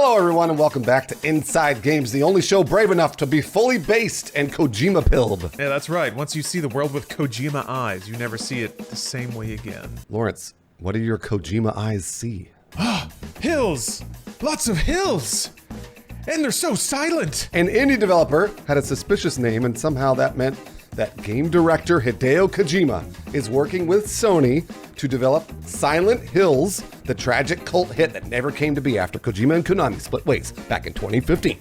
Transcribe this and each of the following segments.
Hello, everyone, and welcome back to Inside Games, the only show brave enough to be fully based and Kojima-pilled. Yeah, that's right. Once you see the world with Kojima eyes, you never see it the same way again. Lawrence, what do your Kojima eyes see? Hills! Lots of hills! And they're so silent! An indie developer had a suspicious name, and somehow that meant that game director Hideo Kojima is working with Sony to develop Silent Hills, the tragic cult hit that never came to be after Kojima and Konami split ways back in 2015.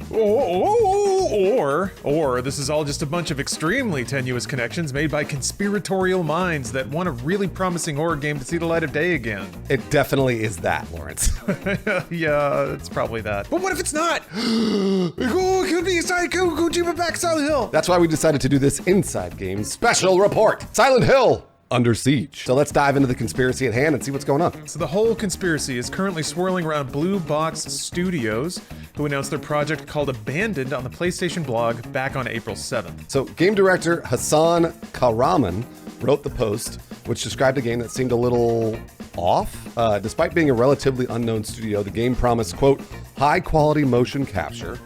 Or this is all just a bunch of extremely tenuous connections made by conspiratorial minds that want a really promising horror game to see the light of day again. It definitely is that, Lawrence. Yeah, it's probably that. But what if it's not? It could be Kojima back Silent Hill. That's why we decided to do this Inside Games special report. Silent Hill under siege. So let's dive into the conspiracy at hand and see what's going on. So the whole conspiracy is currently swirling around Blue Box Studios, who announced their project called Abandoned on the PlayStation blog back on April 7th. So game director Hassan Kahraman wrote the post, which described a game that seemed a little off. Despite being a relatively unknown studio, the game promised, quote, high-quality motion capture,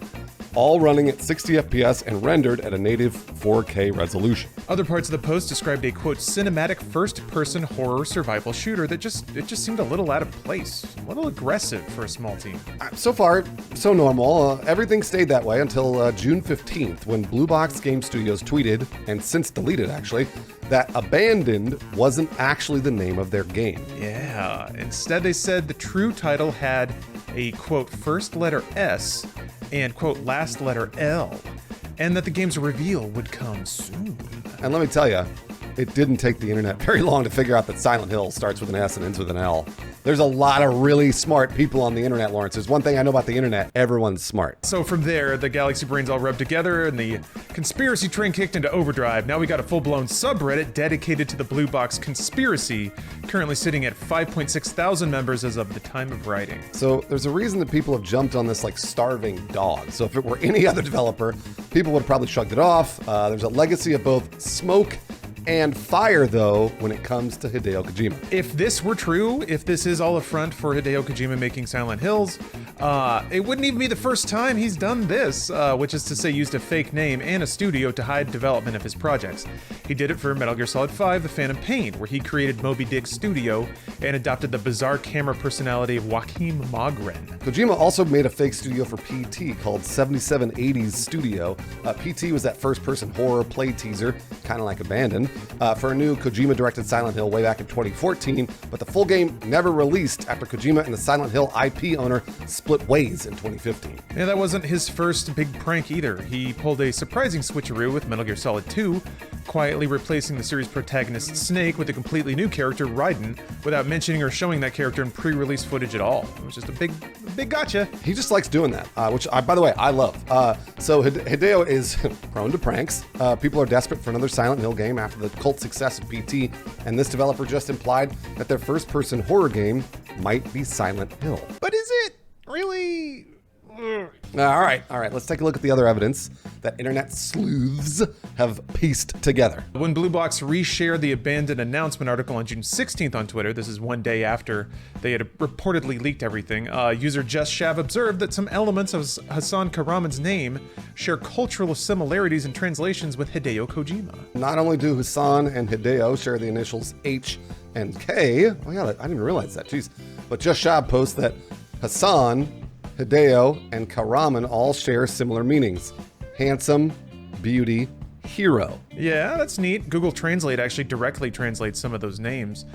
all running at 60 FPS and rendered at a native 4K resolution. Other parts of the post described a, quote, cinematic first-person horror survival shooter that just seemed a little out of place, a little aggressive for a small team. So far, so normal. Everything stayed that way until June 15th, when Blue Box Game Studios tweeted, and since deleted actually, that Abandoned wasn't actually the name of their game. Yeah, instead they said the true title had a, quote, first letter S and, quote, last letter L, and that the game's reveal would come soon. And let me tell you, it didn't take the internet very long to figure out that Silent Hill starts with an S and ends with an L. There's a lot of really smart people on the internet, Lawrence. There's one thing I know about the internet: everyone's smart. So from there, the galaxy brains all rubbed together and the conspiracy train kicked into overdrive. Now we got a full-blown subreddit dedicated to the Blue Box conspiracy, currently sitting at 5.6 thousand members as of the time of writing. So there's a reason that people have jumped on this like starving dog. So if it were any other developer, people would have probably shrugged it off. There's a legacy of both smoke and fire, though, when it comes to Hideo Kojima. If this were true, if this is all a front for Hideo Kojima making Silent Hills, it wouldn't even be the first time he's done this, which is to say used a fake name and a studio to hide development of his projects. He did it for Metal Gear Solid 5: The Phantom Pain, where he created Moby Dick Studio and adopted the bizarre camera personality of Joachim Mogren. Kojima also made a fake studio for PT called 7780s Studio. PT was that first-person horror play teaser, kind of like Abandoned, for a new Kojima-directed Silent Hill way back in 2014, but the full game never released after Kojima and the Silent Hill IP owner split ways in 2015. Yeah, that wasn't his first big prank either. He pulled a surprising switcheroo with Metal Gear Solid 2, quietly replacing the series protagonist Snake with a completely new character, Raiden, without mentioning or showing that character in pre-release footage at all. It was just a big gotcha. He just likes doing that, which, by the way, I love. So Hideo is prone to pranks. People are desperate for another Silent Hill game after the cult success of PT, and this developer just implied that their first-person horror game might be Silent Hill. But is it really? All right, let's take a look at the other evidence that internet sleuths have pieced together. When Blue Box reshared the Abandoned announcement article on June 16th on Twitter, this is one day after they had reportedly leaked everything, user Just Shav observed that some elements of Hassan Kahraman's name share cultural similarities and translations with Hideo Kojima. Not only do Hassan and Hideo share the initials H and K, oh yeah, I didn't realize that, jeez, but Just Shav posts that Hassan, Hideo, and Kahraman all share similar meanings: handsome, beauty, hero. Yeah, that's neat. Google Translate actually directly translates some of those names.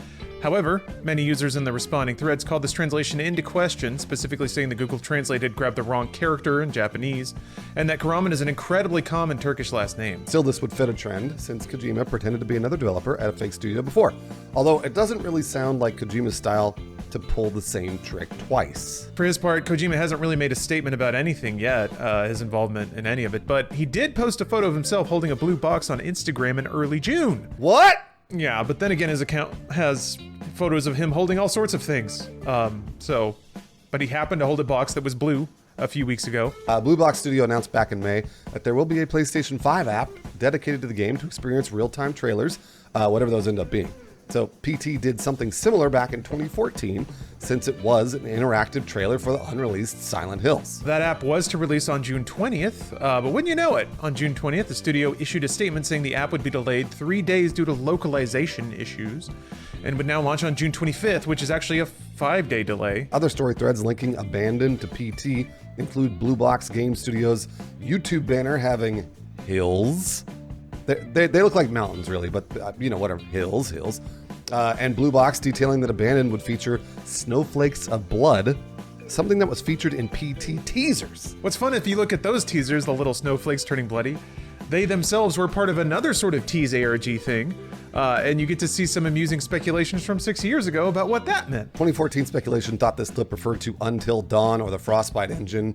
However, many users in the responding threads called this translation into question, specifically saying that Google Translate had grabbed the wrong character in Japanese, and that Kahraman is an incredibly common Turkish last name. Still, this would fit a trend, since Kojima pretended to be another developer at a fake studio before. Although it doesn't really sound like Kojima's style to pull the same trick twice. For his part, Kojima hasn't really made a statement about anything yet, his involvement in any of it, but he did post a photo of himself holding a blue box on Instagram in early June. What? Yeah, but then again, his account has photos of him holding all sorts of things. But he happened to hold a box that was blue a few weeks ago. Blue Box Studio announced back in May that there will be a PlayStation 5 app dedicated to the game to experience real-time trailers, whatever those end up being. So PT did something similar back in 2014, since it was an interactive trailer for the unreleased Silent Hills. That app was to release on June 20th, but wouldn't you know it, on June 20th, the studio issued a statement saying the app would be delayed 3 days due to localization issues, and would now launch on June 25th, which is actually a 5-day delay. Other story threads linking Abandoned to PT include Blue Box Game Studios' YouTube banner having hills. They look like mountains, really, but whatever, hills. And Blue Box detailing that Abandoned would feature snowflakes of blood, something that was featured in PT teasers. What's fun, if you look at those teasers, the little snowflakes turning bloody, they themselves were part of another sort of tease ARG thing, and you get to see some amusing speculations from 6 years ago about what that meant. 2014 speculation thought this clip referred to Until Dawn or the Frostbite engine.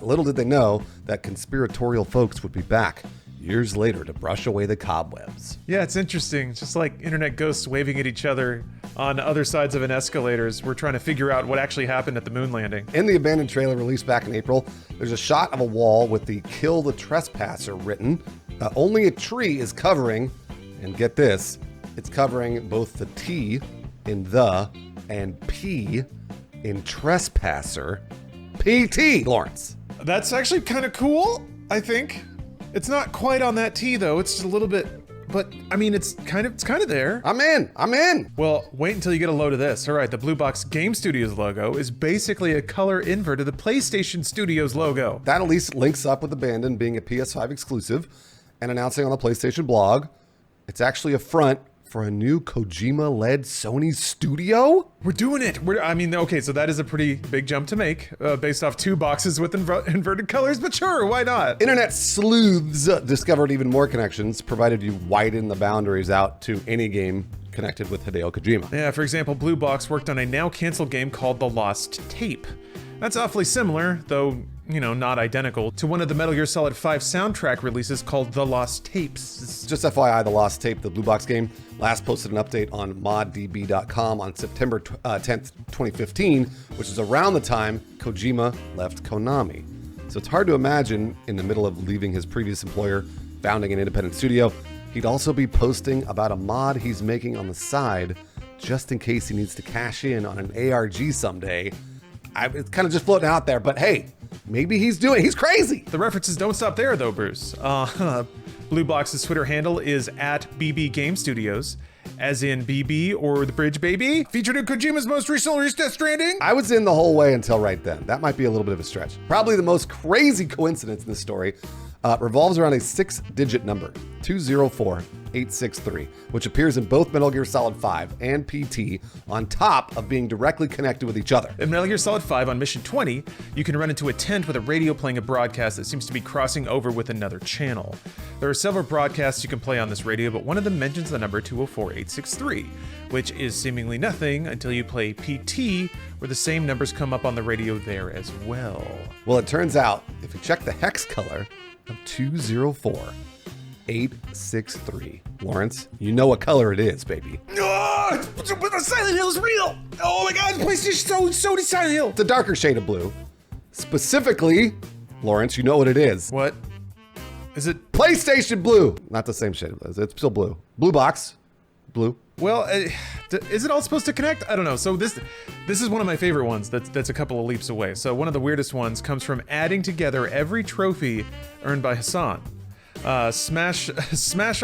Little did they know that conspiratorial folks would be back years later to brush away the cobwebs. Yeah, it's interesting. It's just like internet ghosts waving at each other on other sides of an escalator as we're trying to figure out what actually happened at the moon landing. In the Abandoned trailer released back in April, there's a shot of a wall with the "Kill the Trespasser" written. Only a tree is covering, and get this, it's covering both the T in the and P in trespasser. PT, Lawrence. That's actually kind of cool, I think. It's not quite on that T though, it's just a little bit, but I mean, it's kind of there. I'm in. Well, wait until you get a load of this. All right, the Blue Box Game Studios logo is basically a color invert of the PlayStation Studios logo. That at least links up with Abandoned being a PS5 exclusive and announcing on the PlayStation blog, it's actually a front for a new Kojima-led Sony studio? We're doing it. Okay, so that is a pretty big jump to make based off 2 boxes with inverted colors, but sure, why not? Internet sleuths discovered even more connections, provided you widen the boundaries out to any game connected with Hideo Kojima. Yeah, for example, Blue Box worked on a now-canceled game called The Lost Tape. That's awfully similar, though, not identical, to one of the Metal Gear Solid 5 soundtrack releases called The Lost Tapes. Just FYI, The Lost Tape, the Blue Box game, last posted an update on moddb.com on September 10th, 2015, which is around the time Kojima left Konami. So it's hard to imagine, in the middle of leaving his previous employer, founding an independent studio, he'd also be posting about a mod he's making on the side, just in case he needs to cash in on an ARG someday. It's kind of just floating out there, but hey, maybe he's crazy. The references don't stop there, though, Bruce. Blue Box's Twitter handle is @BB Game Studios, as in BB or the Bridge Baby, featured in Kojima's most recent release, Death Stranding. I was in the whole way until right then. That might be a little bit of a stretch. Probably the most crazy coincidence in this story revolves around a 6-digit number, 204863, which appears in both Metal Gear Solid 5 and PT on top of being directly connected with each other. In Metal Gear Solid 5 on Mission 20, you can run into a tent with a radio playing a broadcast that seems to be crossing over with another channel. There are several broadcasts you can play on this radio, but one of them mentions the number 204863, which is seemingly nothing until you play PT, where the same numbers come up on the radio there as well. Well, it turns out, if you check the hex color of 204863, Lawrence, you know what color it is, baby. Oh, the Silent Hill is real! Oh my god, PlayStation Sony Silent Hill! It's a darker shade of blue. Specifically, Lawrence, you know what it is. What? Is it? PlayStation blue! Not the same shade of blue. It's still blue. Blue box. Blue. Well, is it all supposed to connect? I don't know. So this is one of my favorite ones that's a couple of leaps away. So one of the weirdest ones comes from adding together every trophy earned by Hassan. Smash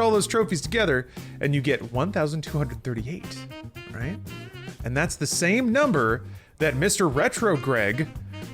all those trophies together and you get 1,238, right? And that's the same number that Mr. Retro Greg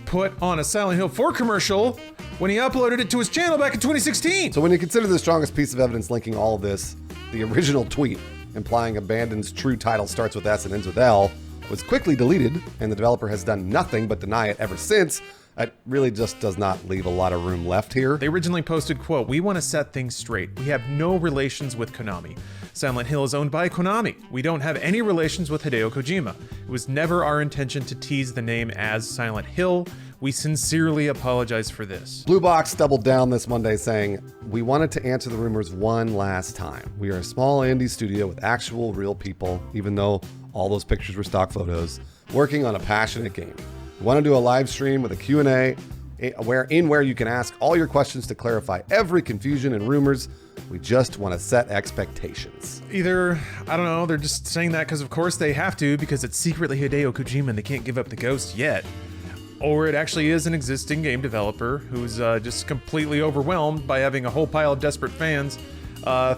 put on a Silent Hill 4 commercial when he uploaded it to his channel back in 2016. So when you consider the strongest piece of evidence linking all of this, the original tweet implying Abandoned's true title starts with S and ends with L was quickly deleted, and the developer has done nothing but deny it ever since. It really just does not leave a lot of room left here. They originally posted, quote, "We want to set things straight. We have no relations with Konami. Silent Hill is owned by Konami. We don't have any relations with Hideo Kojima. It was never our intention to tease the name as Silent Hill. We sincerely apologize for this." Blue Box doubled down this Monday saying, "We wanted to answer the rumors one last time. We are a small indie studio with actual real people, even though all those pictures were stock photos, working on a passionate game. We want to do a live stream with a Q&A where you can ask all your questions to clarify every confusion and rumors. We just want to set expectations. Either, I don't know, they're just saying that because of course they have to, because it's secretly Hideo Kojima and they can't give up the ghost yet. Or it actually is an existing game developer who's just completely overwhelmed by having a whole pile of desperate fans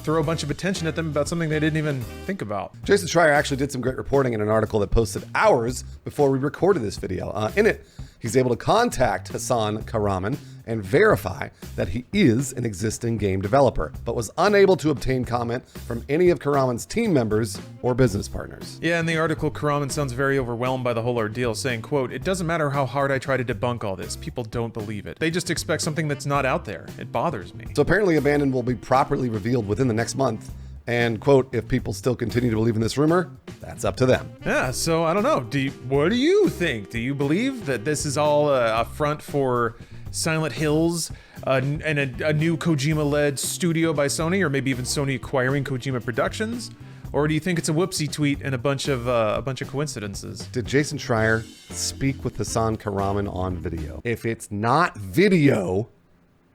throw a bunch of attention at them about something they didn't even think about. Jason Schreier actually did some great reporting in an article that posted hours before we recorded this video. In it, he's able to contact Hasan Kahraman and verify that he is an existing game developer, but was unable to obtain comment from any of Kahraman's team members or business partners. Yeah, in the article, Kahraman sounds very overwhelmed by the whole ordeal, saying, quote, "It doesn't matter how hard I try to debunk all this. People don't believe it. They just expect something that's not out there. It bothers me." So apparently Abandoned will be properly revealed within the next month. And, quote, if people still continue to believe in this rumor, that's up to them. Yeah, so I don't know. What do you think? Do you believe that this is all a front for Silent Hills and a new Kojima-led studio by Sony, or maybe even Sony acquiring Kojima Productions? Or do you think it's a whoopsie tweet and a bunch of coincidences? Did Jason Schreier speak with Hasan Kahraman on video? If it's not video,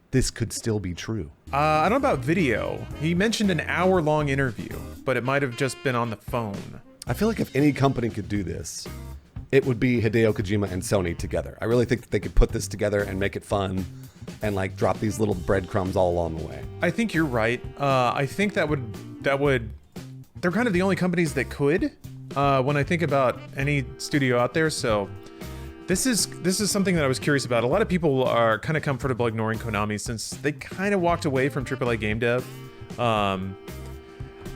this could still be true. I don't know about video. He mentioned an hour-long interview, but it might have just been on the phone. I feel like if any company could do this, it would be Hideo Kojima and Sony together. I really think that they could put this together and make it fun and like drop these little breadcrumbs all along the way. I think you're right. I think that would they're kind of the only companies that could when I think about any studio out there. So this is something that I was curious about. A lot of people are kind of comfortable ignoring Konami since they kind of walked away from AAA game dev.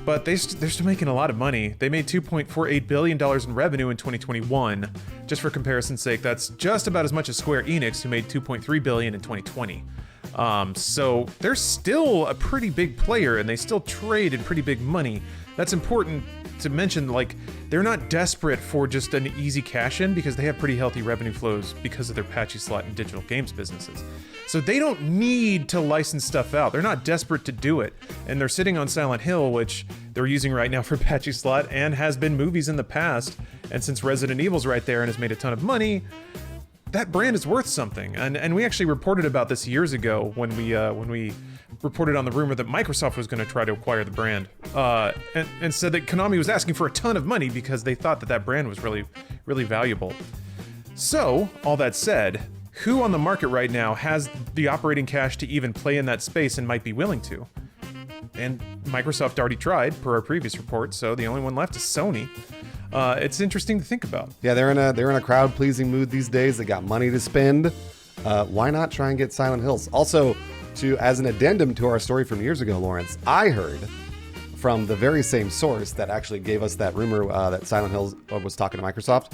But they're still making a lot of money. They made $2.48 billion in revenue in 2021. Just for comparison's sake, that's just about as much as Square Enix, who made $2.3 billion in 2020. So they're still a pretty big player, and they still trade in pretty big money. That's important to mention. Like, they're not desperate for just an easy cash-in because they have pretty healthy revenue flows because of their patchy slot and digital games businesses. So they don't need to license stuff out. They're not desperate to do it. And they're sitting on Silent Hill, which they're using right now for patchy slot and has been movies in the past. And since Resident Evil's right there and has made a ton of money, that brand is worth something. And we actually reported about this years ago when we reported on the rumor that Microsoft was going to try to acquire the brand, and said that Konami was asking for a ton of money because they thought that brand was really, really valuable. So, all that said, who on the market right now has the operating cash to even play in that space and might be willing to? And Microsoft already tried, per our previous report, so the only one left is Sony. It's interesting to think about. Yeah, they're in a crowd-pleasing mood these days. They got money to spend. Why not try and get Silent Hills? Also, as an addendum to our story from years ago, Lawrence, I heard from the very same source that actually gave us that rumor that Silent Hills was talking to Microsoft.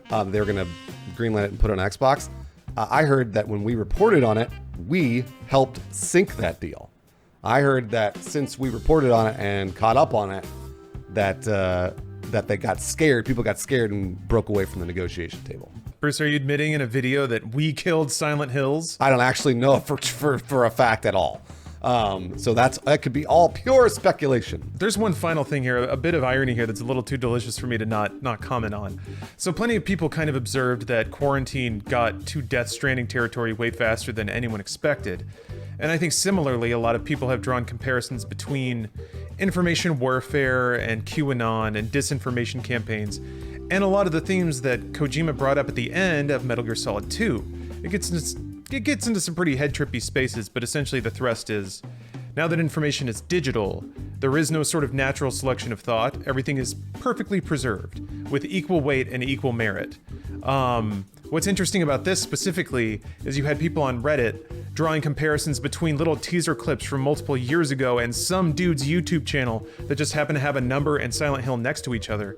They were going to greenlight it and put it on Xbox. I heard that when we reported on it, we helped sink that deal. I heard that since we reported on it and caught up on it, that they got scared. People got scared and broke away from the negotiation table. Bruce, are you admitting in a video that we killed Silent Hills? I don't actually know for a fact at all. So that could be all pure speculation. There's one final thing here, a bit of irony here that's a little too delicious for me to not comment on. So plenty of people kind of observed that quarantine got to Death Stranding territory way faster than anyone expected. And I think similarly, a lot of people have drawn comparisons between information warfare and QAnon and disinformation campaigns, and a lot of the themes that Kojima brought up at the end of Metal Gear Solid 2. It gets into some pretty head-trippy spaces, but essentially the thrust is, now that information is digital, there is no sort of natural selection of thought. Everything is perfectly preserved, with equal weight and equal merit. What's interesting about this specifically is you had people on Reddit drawing comparisons between little teaser clips from multiple years ago and some dude's YouTube channel that just happened to have a number and Silent Hill next to each other.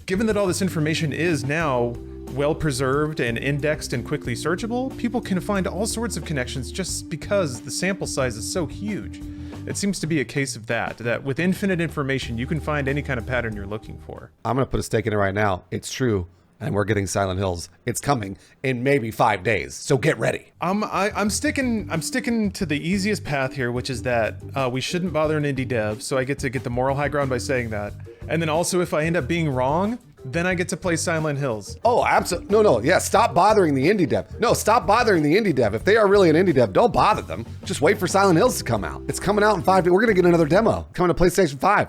Given that all this information is now well preserved and indexed and quickly searchable, people can find all sorts of connections just because the sample size is so huge. It seems to be a case of that with infinite information, you can find any kind of pattern you're looking for. I'm going to put a stake in it right now. It's true. And we're getting Silent Hills. It's coming in maybe 5 days, so get ready. I'm sticking to the easiest path here, which is that we shouldn't bother an indie dev, so I get to get the moral high ground by saying that. And then also, if I end up being wrong, then I get to play Silent Hills. Oh, absolutely. No. Yeah, stop bothering the indie dev. No, stop bothering the indie dev. If they are really an indie dev, don't bother them. Just wait for Silent Hills to come out. It's coming out in 5 days. We're going to get another demo coming to PlayStation 5.